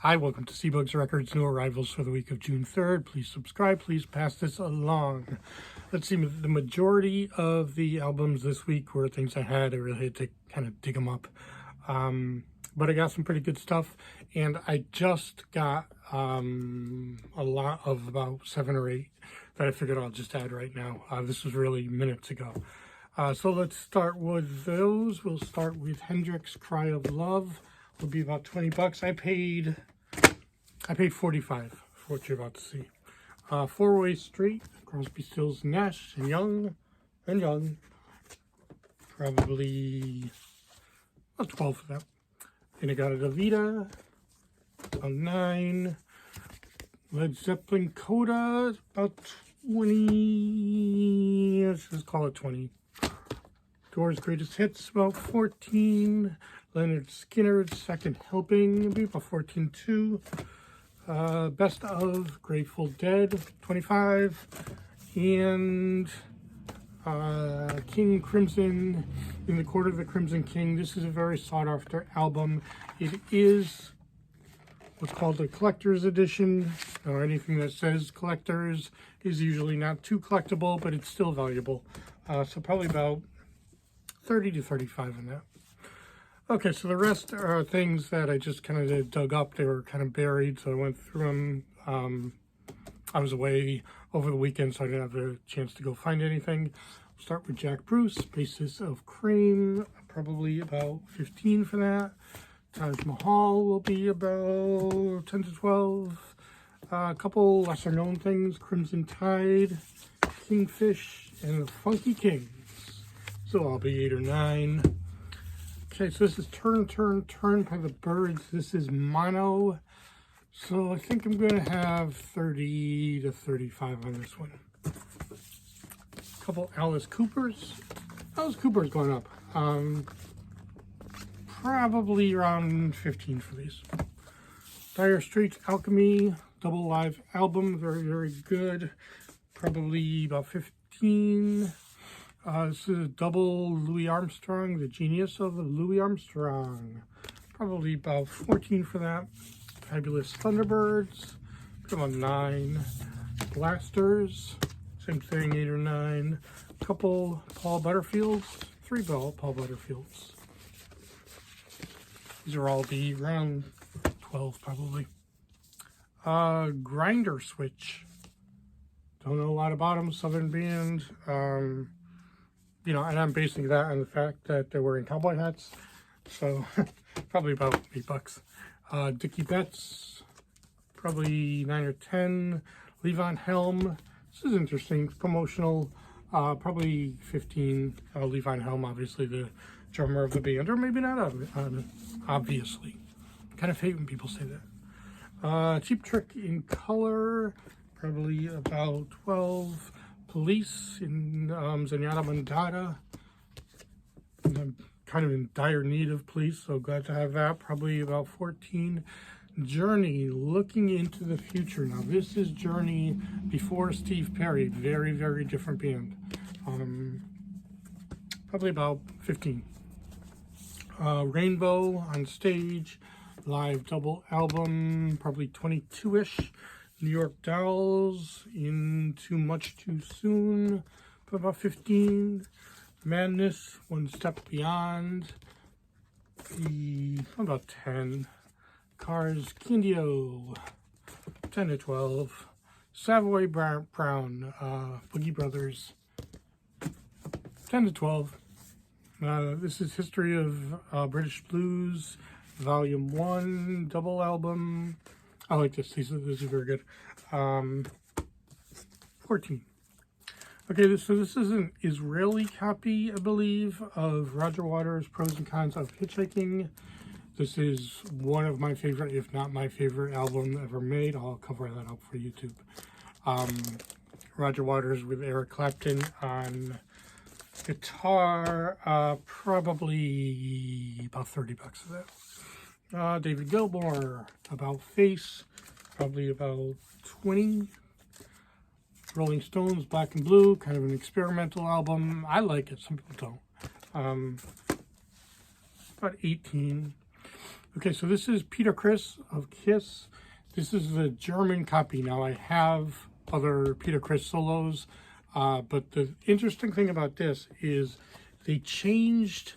Hi, welcome to CBug's Records, new arrivals for the week of June 3rd. Please subscribe, please pass this along. Let's see, the majority of the albums this week were things I really had to kind of dig them up. But I got some pretty good stuff, and I just got a lot of about 7 or 8 that I figured I'll just add right now. This was really minutes ago. So let's start with those. We'll start with Hendrix, Cry of Love. Will be about 20 bucks. I paid 45 for what you're about to see. Four-Way Street, Crosby, Stills, Nash, and Young. Probably about 12 for that. Then I got a Davida, about 9. Led Zeppelin Coda, about 20. Let's just call it 20. Doors Greatest Hits, about 14. Leonard Skinner's Second Helping, maybe about 14 too. Best of Grateful Dead, 25. And King Crimson, In the Court of the Crimson King. This is a very sought after album. It is what's called a collector's edition, or anything that says collectors is usually not too collectible, but it's still valuable. So probably about 30 to 35 in that. Okay, so the rest are things that I just kind of dug up. They were kind of buried, so I went through them. I was away over the weekend, so I didn't have a chance to go find anything. We'll start with Jack Bruce, Basis of Cream, probably about 15 for that. Taj Mahal will be about 10 to 12. A couple lesser known things, Crimson Tide, Kingfish, and the Funky Kings. So I'll be 8 or 9. Okay, so this is Turn, Turn, Turn by the Birds. This is mono. So I think I'm going to have 30 to 35 on this one. A couple Alice Coopers. Alice Cooper's going up. Probably around 15 for these. Dire Straits Alchemy, double live album. Very, very good. Probably about 15. This is a double Louis Armstrong, The Genius of Louis Armstrong. Probably about 14 for that. Fabulous Thunderbirds, about 9. Blasters, same thing, 8 or 9. Couple Paul Butterfields, 3 Paul Butterfields. These are all be around 12 probably. Grinder Switch. Don't know a lot about them, Southern band. You know, and I'm basing that on the fact that they're wearing cowboy hats. So, probably about 8 bucks. Dickie Betts, probably 9 or 10. Levon Helm, this is interesting, promotional, probably 15. Levon Helm, obviously the drummer of the band, or maybe not, obviously. Kind of hate when people say that. Cheap Trick in Color, probably about 12. Police in Zenyatta Mondatta. I'm kind of in dire need of Police, so glad to have that. Probably about 14. Journey, Looking into the Future. Now, this is Journey before Steve Perry. Very, very different band. Probably about 15. Rainbow on Stage, live double album, probably 22-ish. New York Dolls, In Too Much Too Soon, for about 15. Madness, One Step Beyond, about 10. Cars, Candio, 10 to 12. Savoy Brown, Boogie Brothers, 10 to 12. This is History of British Blues, Volume 1, double album. I like this. This is very good. 14. Okay, so this is an Israeli copy, I believe, of Roger Waters' Pros and Cons of Hitchhiking. This is one of my favorite, if not my favorite album ever made. I'll cover that up for YouTube. Roger Waters with Eric Clapton on guitar, probably about 30 bucks of that. David Gilmour, About Face, probably about 20. Rolling Stones, Black and Blue, kind of an experimental album. I like it, some people don't. About 18. Okay, so this is Peter Criss of Kiss. This is the German copy. Now I have other Peter Criss solos, but the interesting thing about this is they changed,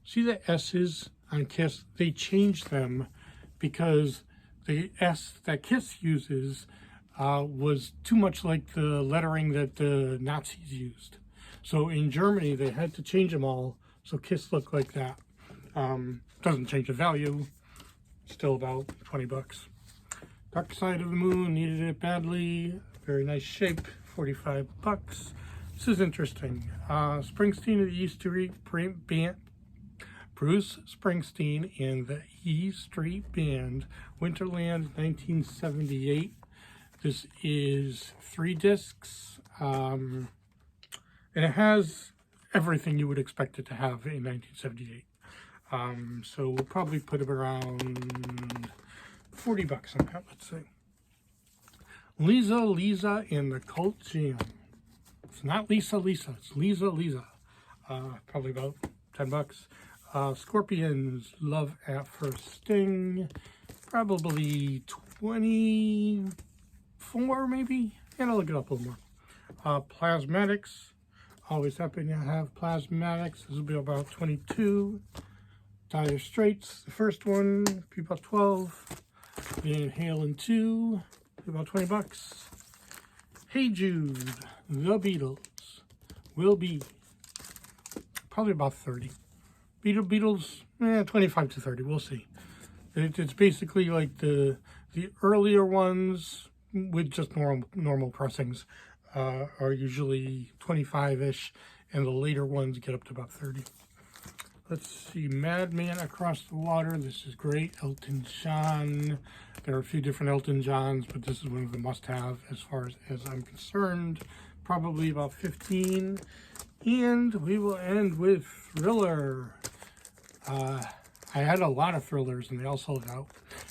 see the S's on Kiss? They changed them because the S that Kiss uses was too much like the lettering that the Nazis used. So in Germany, they had to change them all so Kiss looked like that. Doesn't change the value, still about 20 bucks. Dark Side of the Moon, needed it badly. Very nice shape, 45 bucks. This is interesting. Springsteen of the E Street Band, Bruce Springsteen and the E Street Band, Winterland, 1978. This is 3 discs, and it has everything you would expect it to have in 1978. So we'll probably put it around 40 bucks on that, let's say. Lisa and the Cult Jam. It's not Lisa, it's Lisa. Probably about 10 bucks. Scorpions, Love at First Sting. Probably 24 maybe. And I'll look it up a little more. Plasmatics. Always happy to have Plasmatics. This will be about 22. Dire Straits, the first one, be about 12. Van Halen 2, be about 20 bucks. Hey Jude, the Beatles, will be probably about 30. Beatles, 25 to 30, we'll see. It's basically like the earlier ones with just normal pressings are usually 25-ish, and the later ones get up to about 30. Let's see, Madman Across the Water. This is great. Elton John. There are a few different Elton Johns, but this is one of the must-have as far as I'm concerned. Probably about 15. And we will end with Thriller. I had a lot of Thrillers, and they all sold out.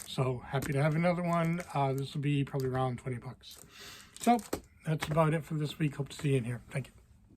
So happy to have another one. This will be probably around 20 bucks. So that's about it for this week. Hope to see you in here. Thank you.